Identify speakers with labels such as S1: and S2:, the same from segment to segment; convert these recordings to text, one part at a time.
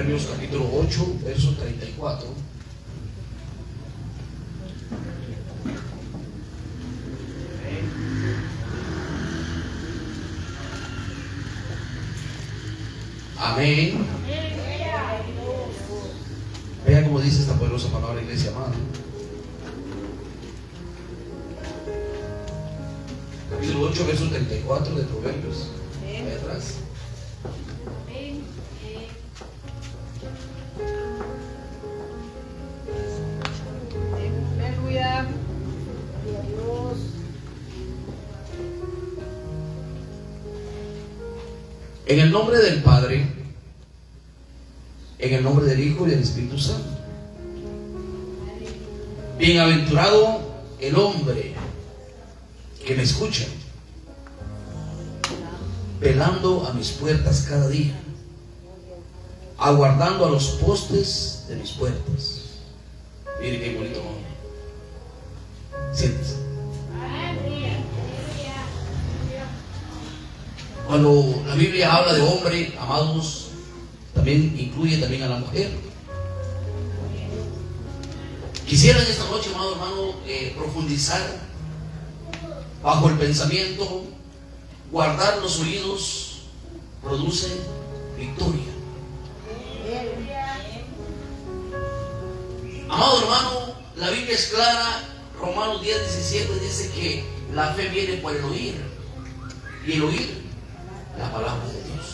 S1: Proverbios capítulo 8, verso 34. Amén. Vean cómo dice esta poderosa palabra, iglesia amada. Capítulo 8, verso 34 de Proverbios. Ahí atrás.
S2: Aleluya.
S1: En el nombre del Padre, en el nombre del Hijo y del Espíritu Santo. Bienaventurado el hombre que me escucha, velando a mis puertas cada día, aguardando a los postes de mis puertas. Mire qué bonito hombre. Siéntese. Cuando la Biblia habla de hombre, amados, también incluye también a la mujer. Quisiera en esta noche, amado hermano, profundizar bajo el pensamiento: guardar los oídos produce victoria. Amado hermano, la Biblia es clara. Romanos 10:17 dice que la fe viene por el oír, y el oír la palabra de Dios.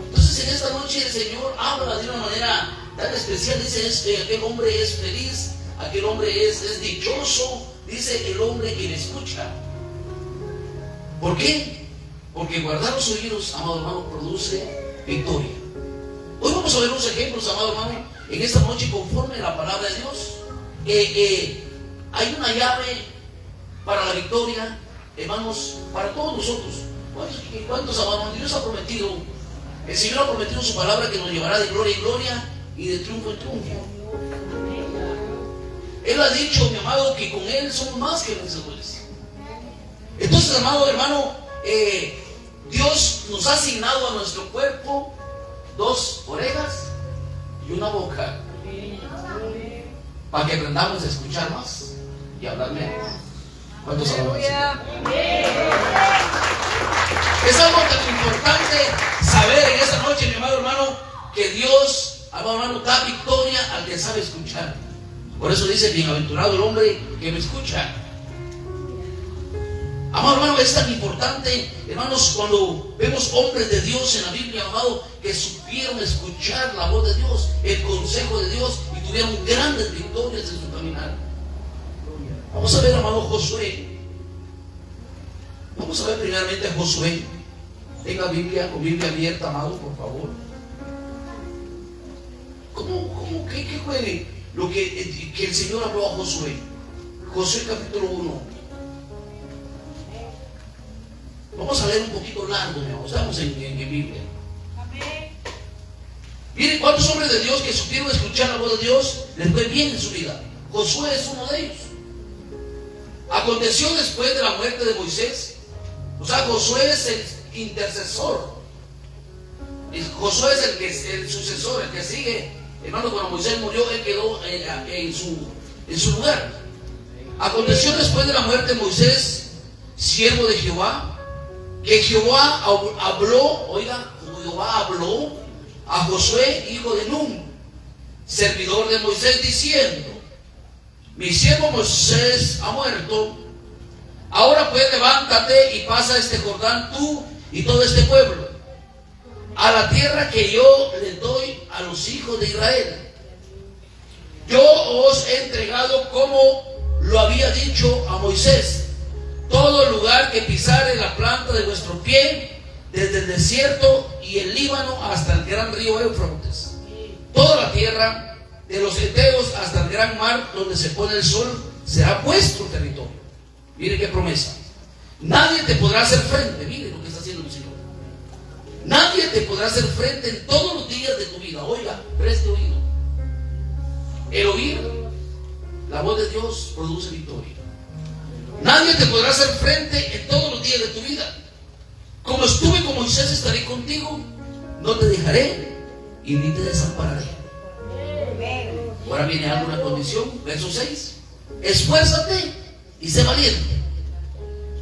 S1: Entonces en esta noche el Señor habla de una manera tan especial. Dice: aquel hombre es feliz, aquel hombre es dichoso. Dice: el hombre que me escucha. ¿Por qué? Porque guardar los oídos, amado hermano, produce victoria. Hoy vamos a ver unos ejemplos, amado hermano, en esta noche conforme a la palabra de Dios. Hay una llave para la victoria, hermanos, para todos nosotros. ¿Cuántos, amados? Dios ha prometido, el Señor ha prometido su palabra, que nos llevará de gloria en gloria y de triunfo en triunfo. Él ha dicho, mi amado, que con Él somos más que vencedores. Entonces, amado hermano, Dios nos ha asignado a nuestro cuerpo 2 orejas y una boca, para que aprendamos a escuchar más y hablar menos. ¿Cuántos sabemos? Es algo tan importante saber en esta noche, mi amado hermano, que Dios, amado hermano, da victoria al que sabe escuchar. Por eso dice: bienaventurado el hombre que me escucha. Amado hermano, es tan importante, hermanos, cuando vemos hombres de Dios en la Biblia, amado, que supieron escuchar la voz de Dios, el consejo de Dios, y tuvieron grandes victorias en su caminar. Vamos a ver, amado, Josué. Vamos a ver primeramente a Josué. Tenga Biblia, con Biblia abierta, amado, por favor. ¿Qué fue lo que el Señor habló a Josué? Josué capítulo 1. Vamos a leer un poquito largo, mi amor. Estamos en Biblia. Miren cuántos hombres de Dios que supieron escuchar la voz de Dios les fue bien en su vida. Josué es uno de ellos. Aconteció después de la muerte de Moisés. O sea, Josué es el intercesor. Josué es el sucesor, el que sigue. Hermano, cuando Moisés murió, él quedó en su lugar. Aconteció después de la muerte de Moisés, siervo de Jehová, que Jehová habló, oiga, Jehová habló a Josué, hijo de Nun, servidor de Moisés, diciendo: mi siervo Moisés ha muerto. Ahora pues levántate y pasa este Jordán, tú y todo este pueblo, a la tierra que yo les doy a los hijos de Israel. Yo os he entregado, como lo había dicho a Moisés, todo lugar que pisare la planta de vuestro pie, desde el desierto y el Líbano hasta el gran río Éufrates, toda la tierra de los heteos hasta el gran mar donde se pone el sol, será vuestro territorio. Mire qué promesa. Nadie te podrá hacer frente. Mire lo que está haciendo el Señor. Nadie te podrá hacer frente en todos los días de tu vida. Oiga, preste oído. El oír la voz de Dios produce victoria. Nadie te podrá hacer frente en todos los días de tu vida. Como estuve con Moisés, estaré contigo. No te dejaré y ni te desampararé. Ahora viene alguna condición, verso 6. Esfuérzate y sé valiente,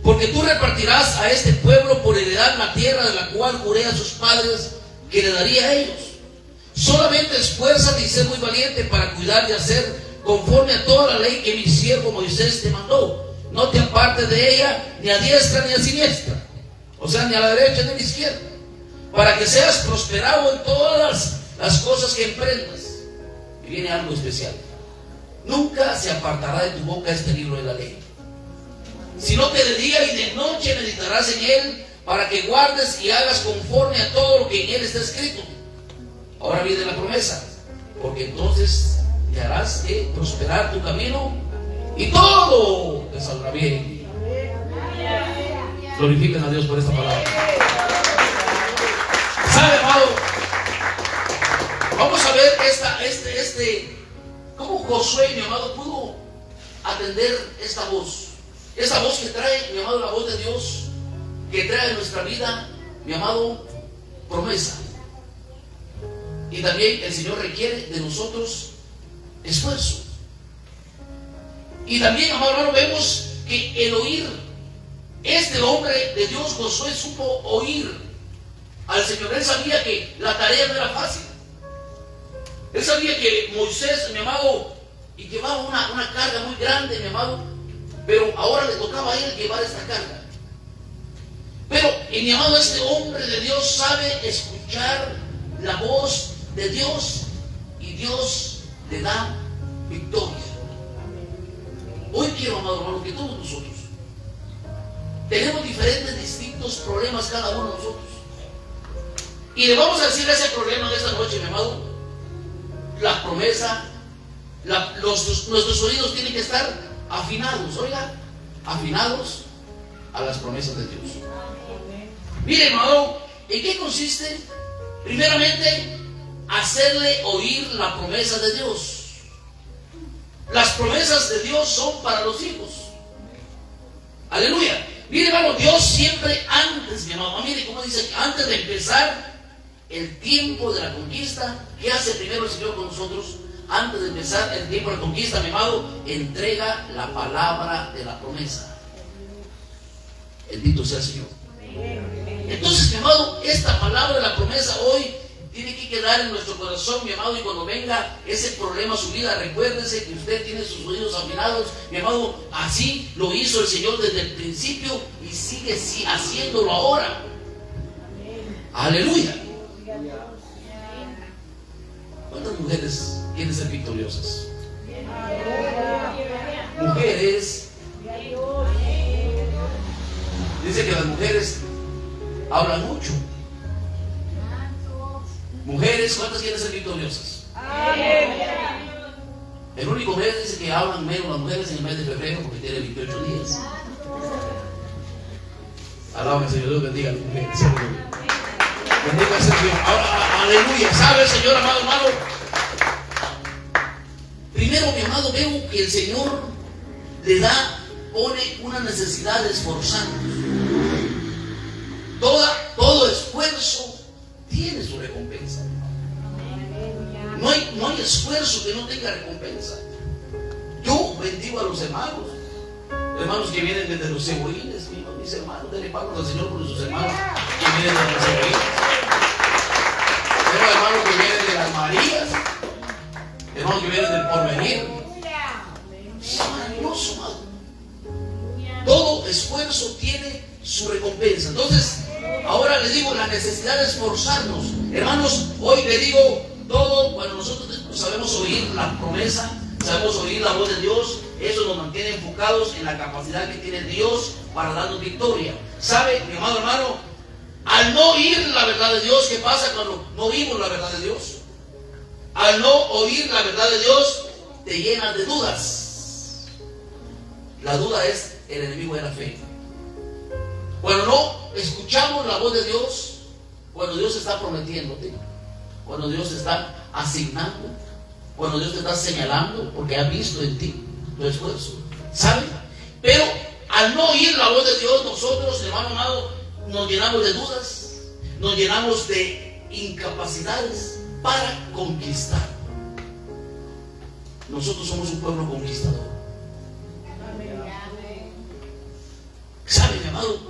S1: porque tú repartirás a este pueblo por heredad la tierra de la cual juré a sus padres que le daría a ellos. Solamente esfuérzate y sé muy valiente para cuidar de hacer conforme a toda la ley que mi siervo Moisés te mandó. No te apartes de ella ni a diestra ni a siniestra, o sea, ni a la derecha ni a la izquierda, para que seas prosperado en todas las cosas que emprendas. Y viene algo especial. Nunca se apartará de tu boca este libro de la ley, sino que de día y de noche meditarás en él, para que guardes y hagas conforme a todo lo que en él está escrito. Ahora viene la promesa, porque entonces te harás prosperar tu camino y todo te saldrá bien. Glorifiquen a Dios por esta palabra. ¿Sabe, amado? Vamos a ver cómo Josué, mi amado, pudo atender esta voz. Esa voz que trae, mi amado, la voz de Dios, que trae en nuestra vida, mi amado, promesa. Y también el Señor requiere de nosotros esfuerzo. Y también, amado hermano, vemos que el oír, este hombre de Dios, Josué, supo oír al Señor. Él sabía que la tarea no era fácil. Él sabía que Moisés, mi amado, y llevaba una carga muy grande, mi amado, pero ahora le tocaba a él llevar esta carga. Pero, mi amado, este hombre de Dios sabe escuchar la voz de Dios, y Dios le da victoria. Hoy quiero, amado hermano, que todos nosotros tenemos diferentes, distintos problemas cada uno de nosotros, y le vamos a decir a ese problema de esta noche, mi amado, la promesa, nuestros oídos tienen que estar afinados, oiga, afinados a las promesas de Dios. Mire, hermano, ¿en qué consiste? Primeramente, hacerle oír la promesa de Dios. Las promesas de Dios son para los hijos. Aleluya. Mire, hermano, Dios siempre antes, mi amado, mire cómo dice, antes de empezar el tiempo de la conquista, ¿qué hace primero el Señor con nosotros? Antes de empezar el tiempo de la conquista, mi amado, entrega la palabra de la promesa. Bendito sea el Señor. Entonces, mi amado, esta palabra de la promesa hoy tiene que quedar en nuestro corazón, mi amado, y cuando venga ese problema a su vida, recuérdese que usted tiene sus oídos afinados, mi amado. Así lo hizo el Señor desde el principio y sigue haciéndolo ahora. Aleluya. ¿Cuántas mujeres quieren ser victoriosas? Mujeres. Dice que las mujeres hablan mucho. Mujeres, ¿cuántas quieren ser victoriosas? El único mes dice que hablan menos las mujeres en el mes de febrero, porque tiene 28 días. Alábame, Señor, Dios bendiga a las mujeres. Bendiga al Señor. Ahora, aleluya. ¿Sabe, Señor, amado hermano? Primero, mi amado, veo que el Señor pone una necesidad de esforzarnos. Todo esfuerzo tiene su recompensa. No hay esfuerzo que no tenga recompensa. Yo bendigo a los hermanos que vienen desde los cebollines, mis hermanos, denle palmas al Señor por sus hermanos que vienen de los cebollines. Tengo hermanos que vienen de las Marías, hermanos que vienen del Porvenir. Es maravilloso, amado. Todo esfuerzo tiene su recompensa. Entonces, ahora le digo la necesidad de esforzarnos. Hermanos, hoy le digo todo, cuando nosotros sabemos oír la promesa, sabemos oír la voz de Dios, eso nos mantiene enfocados en la capacidad que tiene Dios para darnos victoria. ¿Sabe, mi amado hermano? Al no oír la verdad de Dios, ¿qué pasa cuando no oímos la verdad de Dios? Al no oír la verdad de Dios, te llenas de dudas. La duda es el enemigo de la fe. Cuando no escuchamos la voz de Dios, cuando Dios está prometiéndote, cuando Dios está asignando, cuando Dios te está señalando, porque ha visto en ti tu esfuerzo, ¿sabe? Pero al no oír la voz de Dios, nosotros, hermano amado, nos llenamos de dudas, nos llenamos de incapacidades, para conquistar. Nosotros somos un pueblo conquistador. ¿Sabe, mi amado?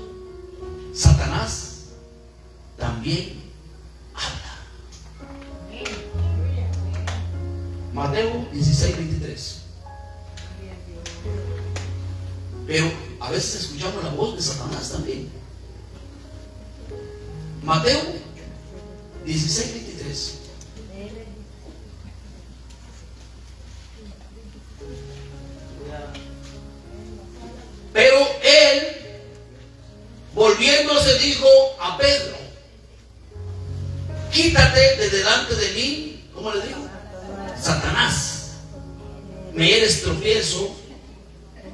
S1: Satanás también habla. Mateo 16:23. Pero a veces escuchamos la voz de Satanás también. Mateo 16:23. Pero él, volviéndose, dijo a Pedro: quítate de delante de mí. ¿Cómo le dijo? Satanás, me eres tropiezo,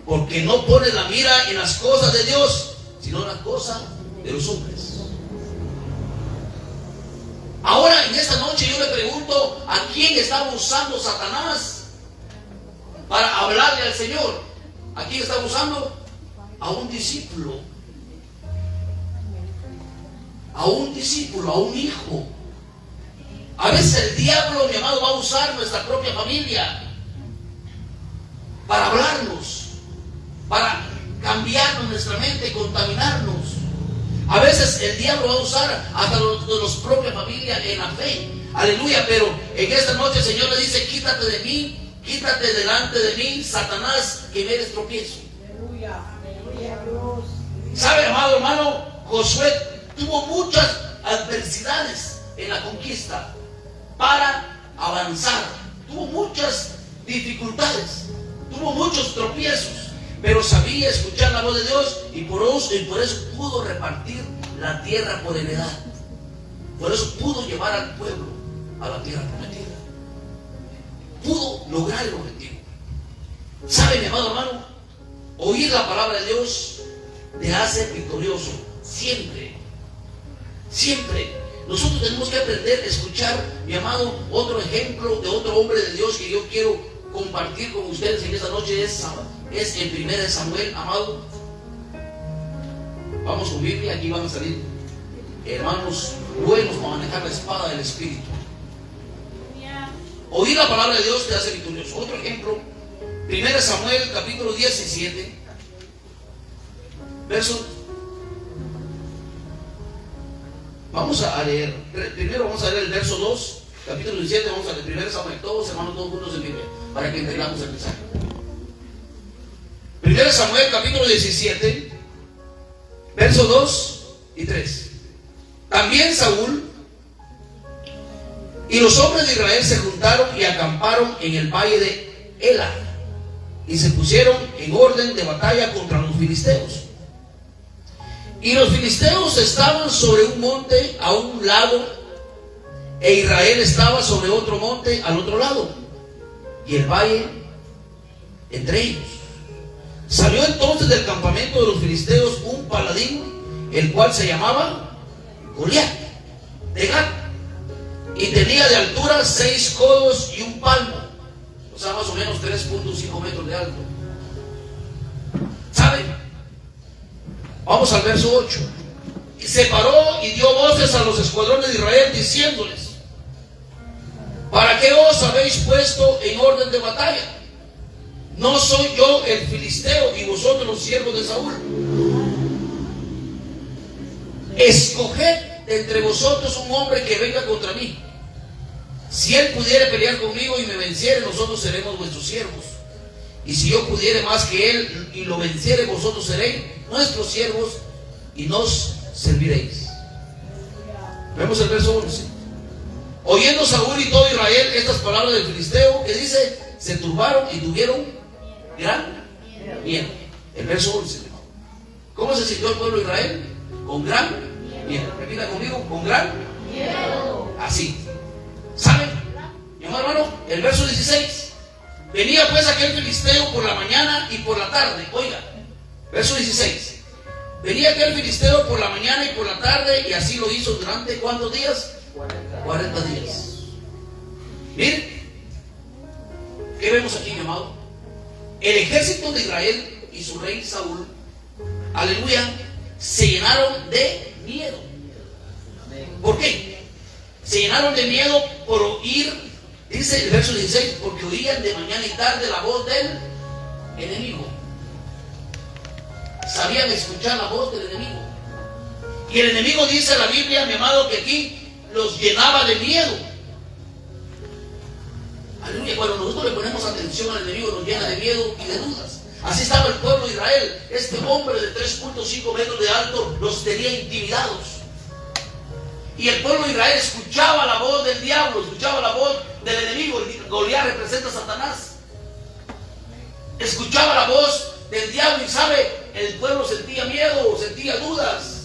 S1: porque no pones la mira en las cosas de Dios, sino en las cosas de los hombres. Ahora, en esta noche yo le pregunto: ¿a quién estaba usando Satanás para hablarle al Señor? ¿A quién estaba usando? A un discípulo, a un discípulo, a un hijo. A veces el diablo, mi amado, va a usar nuestra propia familia para hablarnos, para cambiarnos nuestra mente, contaminarnos. A veces el diablo va a usar hasta los propias familias en la fe. Aleluya. Pero en esta noche el Señor le dice: quítate de mí, quítate delante de mí, Satanás, que me eres tropiezo. ¿Sabe, amado hermano? Josué tuvo muchas adversidades en la conquista para avanzar. Tuvo muchas dificultades, tuvo muchos tropiezos, pero sabía escuchar la voz de Dios, y por eso pudo repartir la tierra por heredad. Por eso pudo llevar al pueblo a la tierra prometida. Pudo lograr el objetivo. ¿Sabe, mi amado hermano? Oír la palabra de Dios te hace victorioso. Siempre. Siempre. Nosotros tenemos que aprender a escuchar, mi amado. Otro ejemplo de otro hombre de Dios que yo quiero compartir con ustedes en esta noche es en 1 Samuel, amado. Vamos con Biblia, aquí van a salir hermanos buenos para manejar la espada del Espíritu. Oír la palabra de Dios te hace victorioso. Otro ejemplo, 1 Samuel capítulo 17, verso. Vamos a leer, primero vamos a leer el verso 2, capítulo 17, vamos a leer 1 Samuel, todos hermanos, todos juntos en Biblia, para que entendamos el mensaje. 1 Samuel capítulo 17, verso 2 y 3. También Saúl y los hombres de Israel se juntaron y acamparon en el valle de Ela, y se pusieron en orden de batalla contra los filisteos. Y los filisteos estaban sobre un monte a un lado, e Israel estaba sobre otro monte al otro lado, y el valle entre ellos. Salió entonces del campamento de los filisteos un paladín, el cual se llamaba Goliat, de Gat, y tenía de altura 6 codos y un palmo, o sea, más o menos 3.5 metros de alto. ¿Saben? Vamos al verso 8. Y se paró y dio voces a los escuadrones de Israel, diciéndoles: ¿para qué os habéis puesto en orden de batalla? ¿No soy yo el filisteo y vosotros los siervos de Saúl? Escoged entre vosotros un hombre que venga contra mí. Si él pudiere pelear conmigo y me venciere, nosotros seremos vuestros siervos. Y si yo pudiere más que él y lo venciere, vosotros seréis nuestros siervos y nos serviréis. Vemos el verso 11. Oyendo Saúl y todo Israel estas palabras del filisteo, que dice, se turbaron y tuvieron gran miedo. El verso 11. ¿Cómo se sintió el pueblo de Israel? Con gran miedo. Repita conmigo: con gran miedo. Así. ¿Saben? Mi hermano, el verso 16. Venía pues aquel filisteo por la mañana y por la tarde. Oiga, verso 16. Venía aquel filisteo por la mañana y por la tarde, y así lo hizo durante ¿cuántos días? 40 días. Miren, ¿qué vemos aquí, mi amado? El ejército de Israel y su rey Saúl, aleluya, se llenaron de miedo. ¿Por qué? Se llenaron de miedo por oír, dice el verso 16, porque oían de mañana y tarde la voz del enemigo. Sabían escuchar la voz del enemigo. Y el enemigo, dice la Biblia, mi amado, que aquí los llenaba de miedo. Aleluya. Cuando nosotros le ponemos atención al enemigo, nos llena de miedo y de dudas. Así estaba el pueblo de Israel. Este hombre de 3.5 metros de alto los tenía intimidados. Y el pueblo de Israel escuchaba la voz del diablo, escuchaba la voz del enemigo. Goliat representa a Satanás. Escuchaba la voz del diablo y sabe, el pueblo sentía miedo, sentía dudas.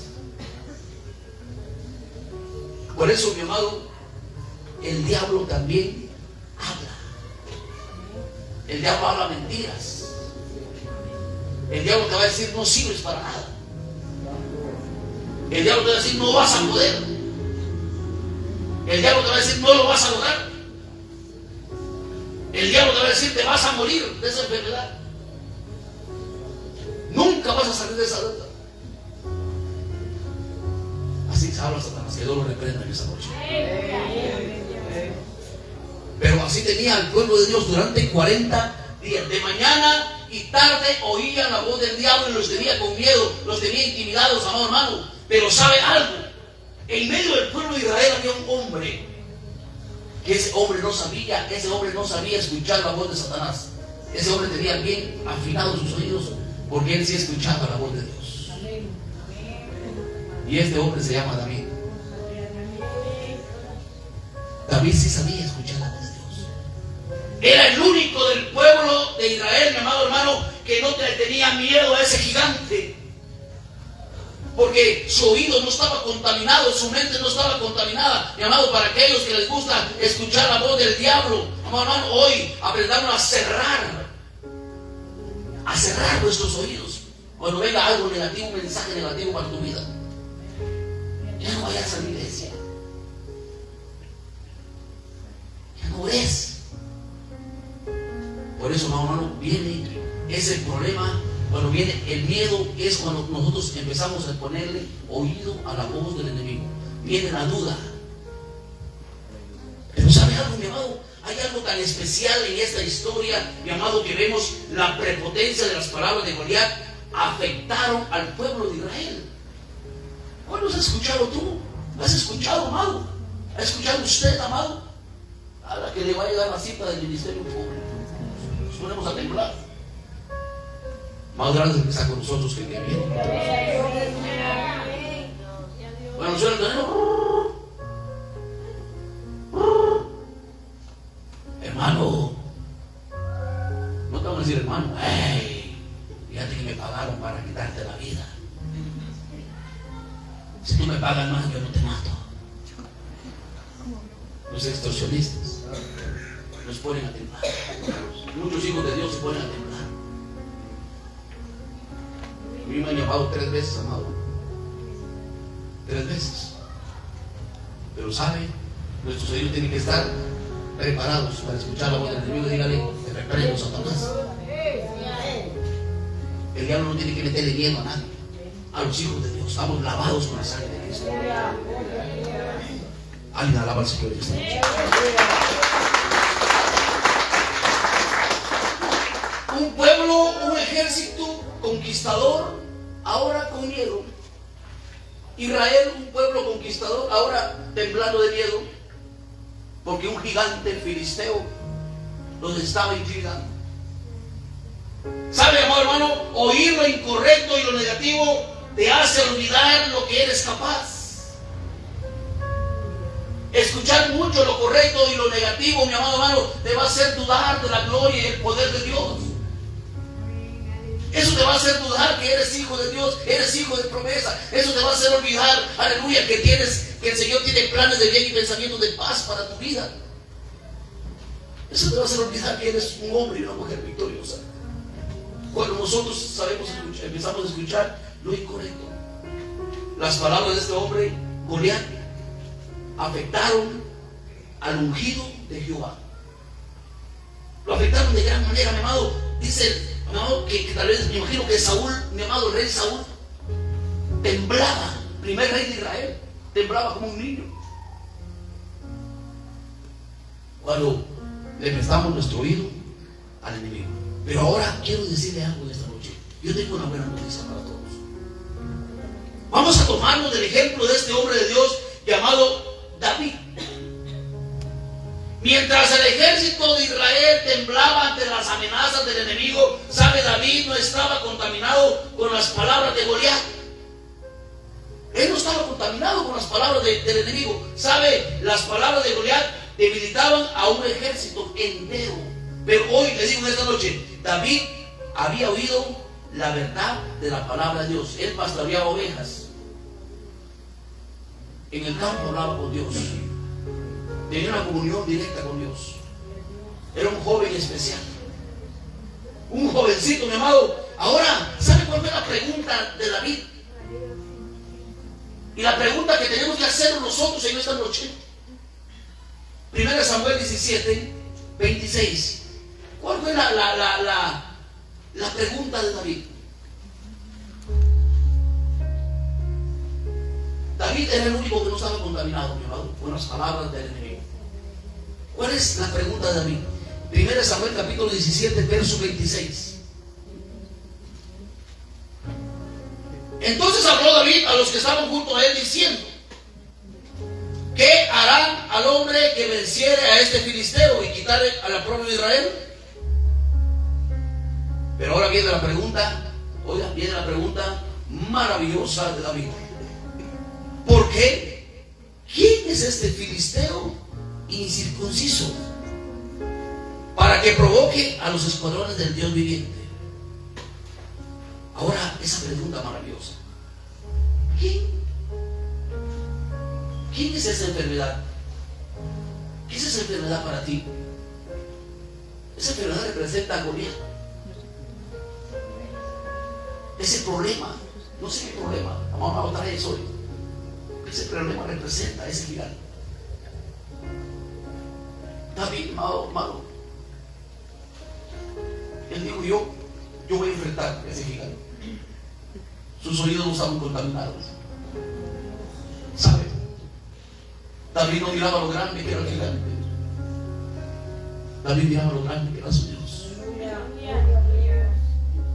S1: Por eso, mi amado, el diablo también habla. El diablo habla mentiras. El diablo te va a decir, no sirves para nada. El diablo te va a decir, no vas a poder. El diablo te va a decir, no lo vas a lograr. El diablo te va a decir, te vas a morir de esa enfermedad. Nunca vas a salir de esa deuda. Así se habla Satanás, que Dios lo reprenda en esa noche. Pero así tenía el pueblo de Dios durante 40 días. De mañana y tarde oían la voz del diablo y los tenía con miedo, los tenía intimidados, amado hermano. Pero ¿sabe algo? En medio del pueblo de Israel había un hombre, que ese hombre no sabía escuchar la voz de Satanás. Ese hombre tenía bien afinados sus oídos, porque él sí escuchaba la voz de Dios. Y este hombre se llama David. David sí sabía escuchar la voz de Dios. Era el único del pueblo de Israel, mi amado hermano, que no tenía miedo a ese gigante. Porque su oído no estaba contaminado, su mente no estaba contaminada. Mi amado, para aquellos que les gusta escuchar la voz del diablo, amado hermano, hoy aprendamos a cerrar nuestros oídos. Cuando venga algo negativo, un mensaje negativo para tu vida, ya no vayas a la iglesia. Ya no ves. Por eso, hermano, viene ese problema. Cuando viene el miedo, es cuando nosotros empezamos a ponerle oído a la voz del enemigo. Viene la duda. Pero ¿sabe algo, mi amado? Hay algo tan especial en esta historia, mi amado, que vemos la prepotencia de las palabras de Goliat afectaron al pueblo de Israel. ¿Cuándo has escuchado tú? ¿Has escuchado, amado? ¿Ha escuchado usted, amado? A la que le va a llegar la cita del ministerio público, nos ponemos a temblar. Más grande es el que está con nosotros que el que viene. Bueno, suena el teléfono. Hermano, no te vamos a decir, hermano, hey, fíjate que me pagaron para quitarte la vida. Si tú me pagas más, yo no te mato. Los extorsionistas nos ponen a temblar. Muchos hijos de Dios se ponen a temblar. A mí me han llamado 3 veces, amado. 3 veces. Pero sabe, nuestros oídos tienen que estar preparados para escuchar la voz del enemigo. Dígale, te reprendo, Satanás. El diablo no tiene que meterle miedo a nadie. A los hijos de Dios, estamos lavados con la sangre de Cristo. Alguien alaba al Señor esta noche. Un pueblo, un ejército conquistador, ahora con miedo. Israel, un pueblo conquistador, ahora temblando de miedo, porque un gigante filisteo los estaba intimidando. ¿Sabe, amado hermano? Oír lo incorrecto y lo negativo te hace olvidar lo que eres capaz. Escuchar mucho lo correcto y lo negativo, mi amado hermano, te va a hacer dudar de la gloria y el poder de Dios. Eso te va a hacer dudar que eres hijo de Dios, eres hijo de promesa. Eso te va a hacer olvidar, aleluya, que el Señor tiene planes de bien y pensamientos de paz para tu vida. Eso te va a hacer olvidar que eres un hombre y una mujer victoriosa. Cuando nosotros sabemos escuchar, empezamos a escuchar lo incorrecto. Las palabras de este hombre, Goliat, afectaron al ungido de Jehová. Lo afectaron de gran manera, mi amado. Dice, mi amado, que tal vez me imagino que Saúl, mi amado, el rey Saúl, temblaba, primer rey de Israel, temblaba como un niño. cuando le prestamos nuestro oído al enemigo. Pero ahora quiero decirle algo en esta noche. Yo tengo una buena noticia para todos. Vamos a tomarnos del ejemplo de este hombre de Dios llamado David. Mientras el ejército de Israel temblaba ante las amenazas del enemigo, ¿sabe? David no estaba contaminado con las palabras de Goliat. Él no estaba contaminado con las palabras del enemigo. ¿Sabe? Las palabras de Goliat debilitaban a un ejército entero. Pero hoy le digo en esta noche, David había oído la verdad de la palabra de Dios. Él pastoreaba ovejas. En el campo hablaba con Dios. Tenía una comunión directa con Dios. Era un joven especial. Un jovencito, mi amado. Ahora, ¿sabe cuál fue la pregunta de David? Y la pregunta que tenemos que hacer nosotros en esta noche. 1 Samuel 17, 26. ¿Cuál fue la pregunta de David? David era el único que no estaba contaminado, mi amado, con las palabras del enemigo. ¿Cuál es la pregunta de David? 1 Samuel capítulo 17, verso 26. Entonces habló David a los que estaban junto a él diciendo: ¿qué harán al hombre que venciere a este filisteo y quitare a la propia de Israel? Pero ahora viene la pregunta, oiga, viene la pregunta maravillosa de David. ¿Por qué? ¿Quién es este filisteo incircunciso para que provoque a los escuadrones del Dios viviente? Ahora, esa pregunta maravillosa. ¿Quién es esa enfermedad? ¿Qué es esa enfermedad para ti? Esa enfermedad representa a Goliat. Ese problema, no sé qué problema, vamos a votar eso hoy. Ese problema representa a ese gigante. David, malo. Él dijo: yo voy a enfrentar a ese gigante. Sus oídos no estaban contaminados. ¿Sabe? David no miraba lo grande que era el gigante. David miraba lo grande que era su Dios.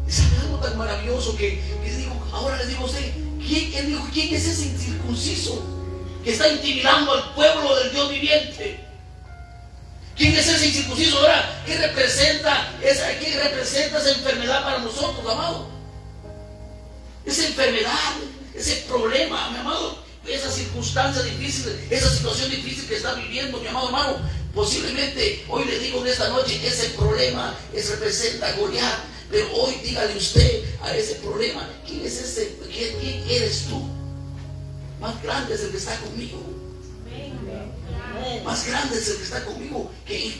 S1: Y sabe algo tan maravilloso que digo, ahora les digo a usted, ¿quién es ese incircunciso que está intimidando al pueblo del Dios viviente? ¿Quién es ese incircunciso? Ahora, ¿qué representa esa enfermedad para nosotros, amado? Esa enfermedad, ese problema, mi amado, esa circunstancia difícil, esa situación difícil que está viviendo, mi amado hermano, posiblemente hoy le digo en esta noche, ese problema representa a Goliat. Pero hoy dígale usted a ese problema: ¿quién es ese? ¿Quién eres tú? Más grande es el que está conmigo. Más grande es el que está conmigo que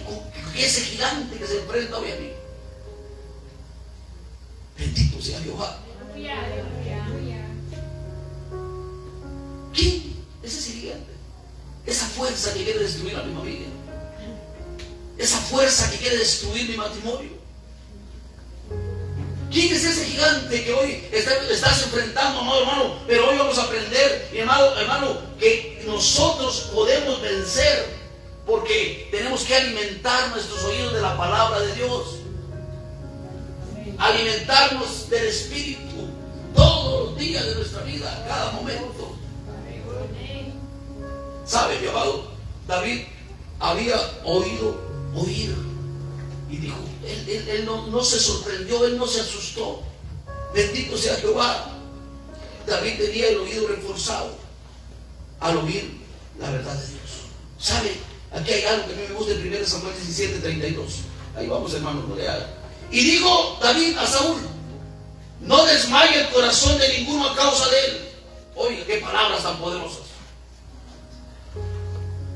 S1: ese gigante que se enfrenta hoy a mí. Bendito sea Jehová. ¿Quién es ese gigante? Esa fuerza que quiere destruir a mi familia. Esa fuerza que quiere destruir mi matrimonio. ¿Quién es ese gigante que hoy estás enfrentando, amado hermano? Pero hoy vamos a aprender, mi amado hermano, que nosotros podemos vencer porque tenemos que alimentar nuestros oídos de la palabra de Dios. Alimentarnos del Espíritu todos los días de nuestra vida, cada momento. ¿Sabe, mi amado? David había oír. Y dijo, él no se sorprendió, él no se asustó. Bendito sea Jehová. David tenía el oído reforzado al oír la verdad de Dios. ¿Sabe? Aquí hay algo que a mí me gusta en 1 Samuel 17, 32. Ahí vamos, hermano, no le haga. Y dijo David a Saúl: no desmaye el corazón de ninguno a causa de él. Oiga, qué palabras tan poderosas.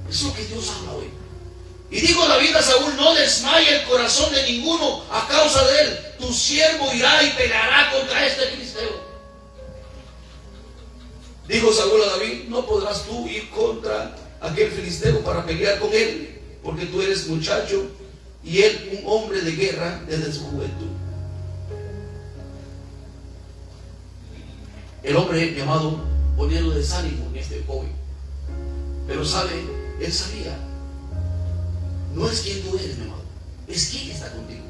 S1: Eso es lo que Dios habla hoy. Y dijo David a Saúl: no desmaye el corazón de ninguno a causa de él. Tu siervo irá y peleará contra este filisteo. Dijo Saúl a David: no podrás tú ir contra aquel filisteo para pelear con él, porque tú eres muchacho y él un hombre de guerra desde su juventud. El hombre, mi amado, poniendo desánimo en este joven. Pero sabe, él sabía no es quién tú eres, mi amado, es quién está contigo.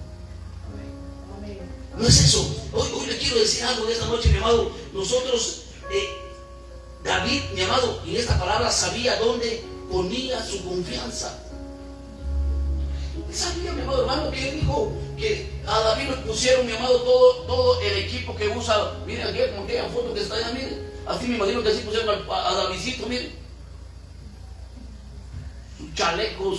S1: No es eso. Hoy le quiero decir algo de esta noche, mi amado. Nosotros, David, mi amado, en esta palabra sabía dónde ponía su confianza. Sabía, mi amado hermano, que él dijo que a David le pusieron, mi amado, todo el equipo que usa. Miren aquí, como aquella foto que está allá, miren. Así me imagino que así pusieron a Davidcito, miren. Su chaleco,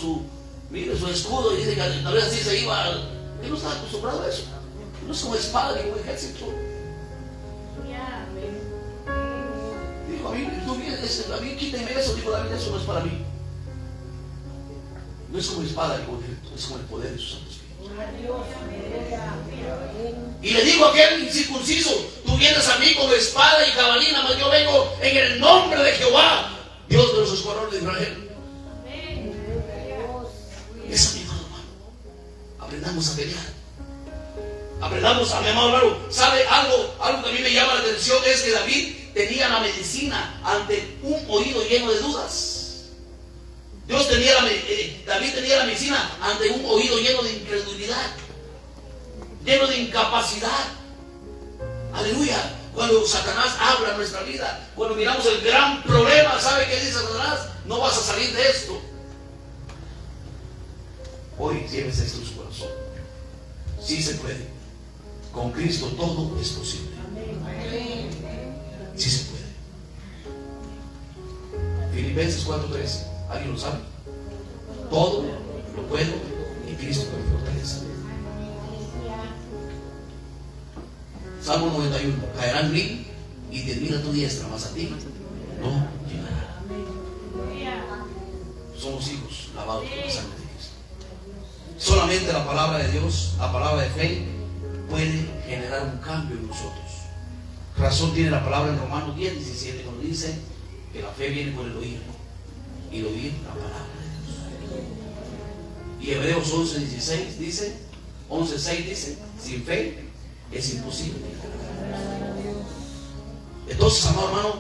S1: mire, su escudo, y dice que tal vez así se iba. Él no estaba acostumbrado a eso. No es como espada ni como ejército. Dijo, a mí quíteme eso. Dijo David, eso no es para mí. No es como espada ni como ejército, es como el poder de sus santos espíritus. Y le dijo a aquel incircunciso, tú vienes a mí con espada y jabalina, mas yo vengo en el nombre de Jehová, Dios de los escuadrones de Israel. Eso, mi amado hermano. Aprendamos a pelear. Aprendamos a mi amado hermano. ¿Sabe algo que a mí me llama la atención? Es que David tenía la medicina ante un oído lleno de dudas. David tenía la medicina ante un oído lleno de incredulidad, lleno de incapacidad. Aleluya. Cuando Satanás habla en nuestra vida, cuando miramos el gran problema, ¿sabe qué dice Satanás? No vas a salir de esto. Hoy tienes esto en su corazón. Sí se puede. Con Cristo todo es posible. Sí se puede. Filipenses 4:13. ¿Alguien lo sabe? Todo lo puedo en Cristo que me fortalece. Salmo 91. Caerán 1000 y 10.000 a tu diestra, mas a ti no llegará. Somos hijos lavados por la sangre de Cristo. Solamente la palabra de Dios, la palabra de fe, puede generar un cambio en nosotros. Razón tiene la palabra en Romanos 10:17 cuando dice que la fe viene por el oír y el oír la palabra de Dios. Y Hebreos 11:16 dice, 11:6 dice, sin fe es imposible. Entonces, amado hermano,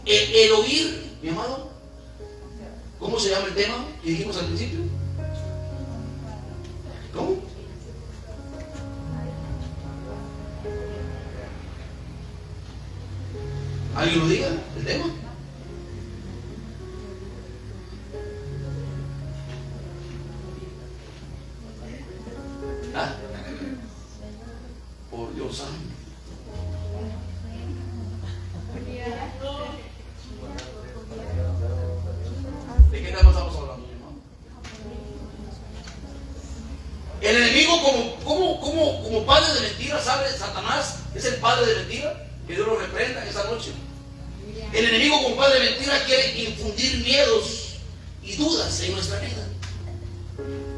S1: el oír, mi amado, ¿cómo se llama el tema que dijimos al principio? ¿Cómo? ¿Alguien lo diga? ¿El tema? ¿Ah? Por Dios santo. ¿De qué tema estamos hablando, hermano? El enemigo como padre de mentira, ¿sabe? Satanás es el padre de mentira. Que Dios lo reprenda esta noche. El enemigo como padre de mentira quiere infundir miedos y dudas en nuestra vida.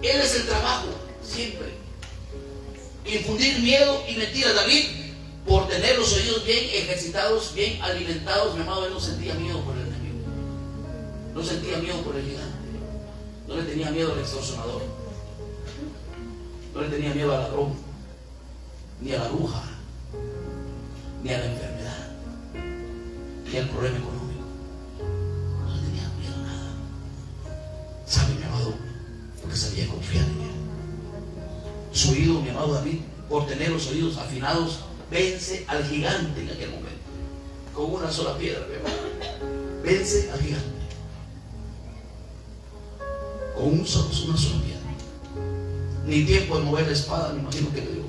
S1: Él es el trabajo, siempre. Infundir miedo y mentira. David, por tener los oídos bien ejercitados, bien alimentados, mi amado, él no sentía miedo por el enemigo. No sentía miedo por el gigante. No le tenía miedo al extorsionador. No le tenía miedo al ladrón, ni a la bruja, ni a la enfermedad, ni al problema económico. No le tenía miedo a nada. ¿Sabe, mi amado? Porque sabía confiar en él. Su oído, mi amado David, por tener los oídos afinados, vence al gigante en aquel momento. Con una sola piedra, mi amado. Vence al gigante. Con una sola piedra. Ni tiempo de mover la espada, me imagino que le dio.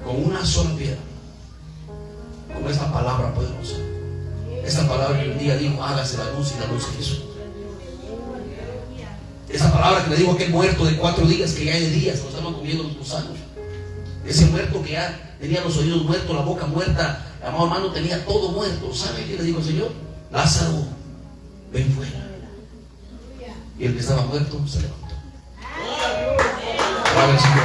S1: Con una sola piedra, con esta palabra poderosa, esta palabra que un día dijo, hágase la luz, y la luz se hizo. Esa palabra que le dijo a aquel muerto de 4 días, que ya hay de días, lo estaban comiendo los gusanos. Ese muerto que ya tenía los oídos muertos, la boca muerta, amado hermano, tenía todo muerto. ¿Sabe qué le dijo el Señor? Lázaro, ven fuera. Y el que estaba muerto se levantó. Bravo el Señor.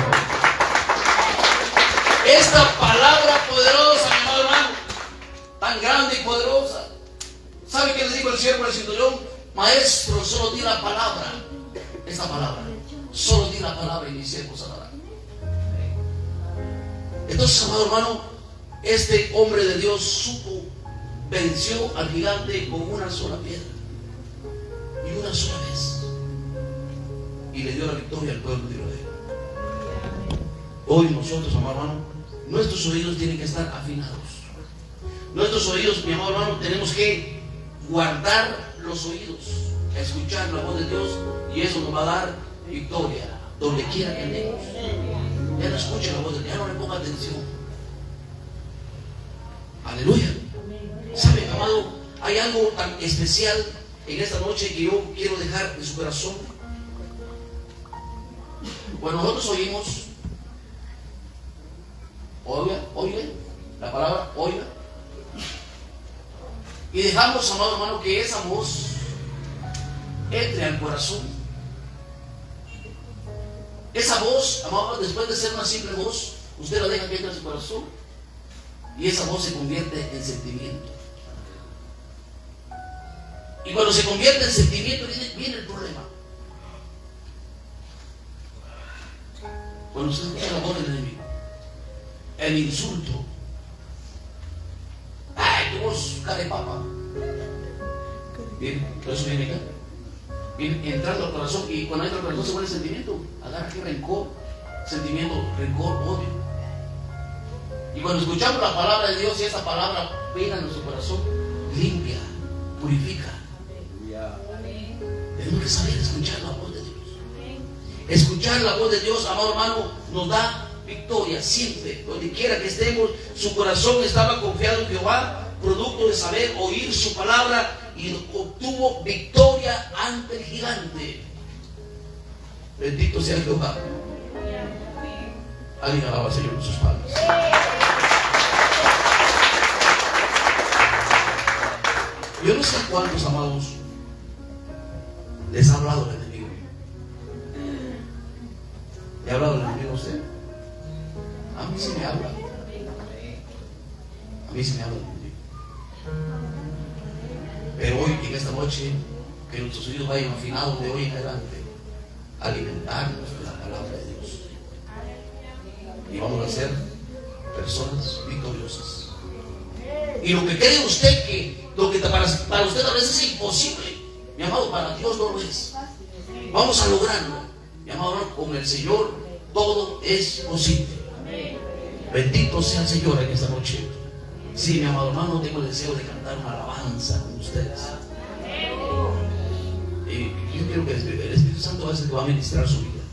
S1: Esta palabra poderosa, mi amado hermano, tan grande y poderosa. ¿Sabe qué le dijo el siervo del centurión? Maestro, solo di la palabra. Esta palabra, solo di la palabra y mi siervo sanará. Entonces, amado hermano, este hombre de Dios venció al gigante con una sola piedra. Y una sola vez y le dio la victoria al pueblo de Israel. Hoy nosotros, amado hermano, nuestros oídos tienen que estar afinados. Nuestros oídos, mi amado hermano, tenemos que guardar los oídos, escuchar la voz de Dios, y eso nos va a dar victoria donde quiera que andemos. Ya no escuche la voz de Dios, ya no le ponga atención. Aleluya. ¿Sabe, amado? Hay algo tan especial en esta noche que yo quiero dejar en su corazón. Cuando nosotros oímos, oiga, la palabra oiga, y dejamos, amado hermano, que esa voz entre al corazón. Esa voz, amado, después de ser una simple voz, usted la deja que entre a su corazón, y esa voz se convierte en sentimiento. Y cuando se convierte en sentimiento, viene el problema. Cuando usted escucha la voz del enemigo, el insulto, ¡ay, tu voz, cara de papa! Bien, por eso viene acá. Viene entrando al corazón, y cuando entra al corazón se vuelve sentimiento. Agarra aquí rencor, sentimiento, rencor, odio. Y cuando escuchamos la palabra de Dios, y esa palabra pega en nuestro corazón, limpia, purifica. Tenemos que saber escuchar la voz de Dios. Escuchar la voz de Dios, amado hermano, nos da victoria siempre. Donde quiera que estemos, su corazón estaba confiado en Jehová, producto de saber oír su palabra, y obtuvo victoria ante el gigante. Bendito sea Jehová. Alguien alaba al Señor con sus palmas. Yo no sé cuántos, amados, les ha hablado el enemigo. ¿Le ha hablado el enemigo a usted? A mí sí me habla. A mí sí me habla el enemigo. Pero hoy, en esta noche, que nuestros oídos vayan afinados de hoy en adelante, alimentarnos de la palabra de Dios. Y vamos a ser personas victoriosas. Y lo que cree usted que, lo que para usted a veces es imposible, mi amado, para Dios no lo es. Vamos a lograrlo. Mi amado, con el Señor todo es posible. Bendito sea el Señor en esta noche. Sí, mi amado hermano, tengo el deseo de cantar una alabanza con ustedes. Y yo quiero que el Espíritu Santo va a ser que va a ministrar su vida.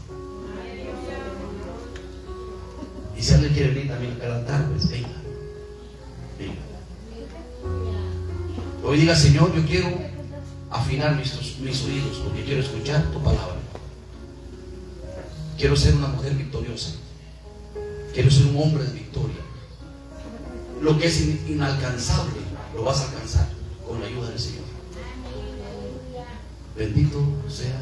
S1: Y si alguien quiere venir también a cantar, pues venga. Venga. Hoy diga, Señor, yo quiero afinar mis oídos, porque quiero escuchar tu palabra. Quiero ser una mujer victoriosa. Quiero ser un hombre de victoria. Lo que es inalcanzable, lo vas a alcanzar con la ayuda del Señor. Bendito sea